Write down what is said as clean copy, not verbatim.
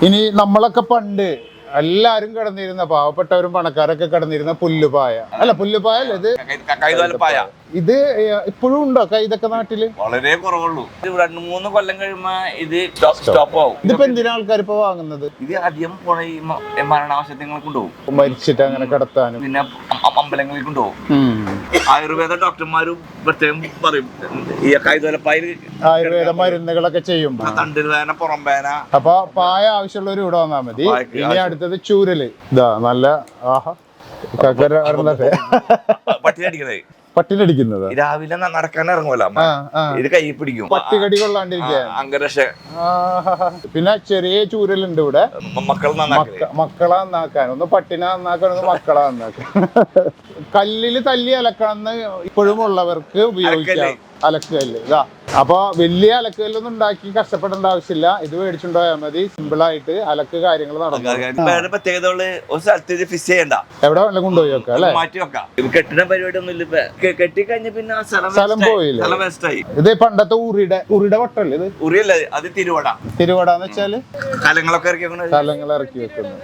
ഇനി നമ്മളൊക്കെ പണ്ട് എല്ലാരും കിടന്നിരുന്ന പാവപ്പെട്ടവരും പണക്കാരൊക്കെ കിടന്നിരുന്ന പുല്ലുപായ അല്ല പുല്ലുപായ ഇത് കൈതോലപ്പായ. ഇത് ഇപ്പോഴും ഉണ്ടോ കൈതൊക്കെ നാട്ടില്? വളരെ കുറവുള്ളൂ. 2-3 കൊല്ലം കഴിയുമ്പോ ഇത് സ്റ്റോപ്പ് ആവും. ഇതിപ്പോ എന്തിനാ ആൾക്കാർ ഇപ്പൊ വാങ്ങുന്നത്? ഇത് അധികം പോണ ഈ മരണാവശ്യങ്ങൾ കൊണ്ടുപോകും, മരിച്ചിട്ട് അങ്ങനെ കിടത്താനും പിന്നെ അമ്പലങ്ങളിൽ കൊണ്ടുപോകും. ആയുർവേദ ഡോക്ടർമാരും പ്രത്യേകം പറയും ഈ കൈതോലപ്പായ ആയുർവേദ മരുന്നുകളൊക്കെ ചെയ്യുമ്പോ തണ്ടിൽ വേന, പുറം വേന. അപ്പൊ പായ ആവശ്യമുള്ളവർ ഇവിടെ വന്നാൽ മതി. ഇനി അടുത്തത് ചൂരല്. ഇതാ നല്ല ആഹാ പട്ടിനടിക്കണേ, പട്ടിനടിക്കുന്നത് രാവിലെ നടക്കാൻ ഇറങ്ങുമല്ലോ ഇത് കൈ പിടിക്കും, പട്ടികടി കൊള്ളാണ്ടിരിക്കുക. അംഗരക്ഷ. പിന്നെ ചെറിയ ചൂരലുണ്ട് ഇവിടെ. മക്കളെ നന്നാക്കാൻ, ഒന്ന് പട്ടിനെ നന്നാക്കാൻ, ഒന്ന് മക്കളെ നന്നാക്കാൻ. കല്ലില് തല്ലി അലക്കാന്ന് ഇപ്പോഴും ഉള്ളവർക്ക് ഉപയോഗിക്കാം. അലക്കുകല്ല് ഇതാ. അപ്പൊ വലിയ അലക്കുകല്ലൊന്നും ഉണ്ടാക്കി കഷ്ടപ്പെടേണ്ട ആവശ്യമില്ല. ഇത് മേടിച്ചുണ്ടായാൽ മതി. സിമ്പിൾ ആയിട്ട് അലക്ക് കാര്യങ്ങൾ നടക്കും. പ്രത്യേകത ഒരു സ്ഥലത്ത് ഫിക്സ് ചെയ്യണ്ട, എവിടെ വേണമെങ്കിലും കൊണ്ടുപോയി വെക്കാം അല്ലെ, മാറ്റി വെക്കാം. കെട്ടിട പരിപാടി ഒന്നും ഇല്ല. കെട്ടിക്കഴിഞ്ഞ പിന്നെ സ്ഥലം പോയില്ലേ. ഇത് പണ്ടത്തെ ഉറിയുടെ വട്ടല്ലേ ഇത്? ഉറിയല്ല, അത് തിരുവട. തിരുവട എന്ന് വെച്ചാല് കലങ്ങളൊക്കെ കലങ്ങൾ ഇറക്കി വെക്കുന്നത്.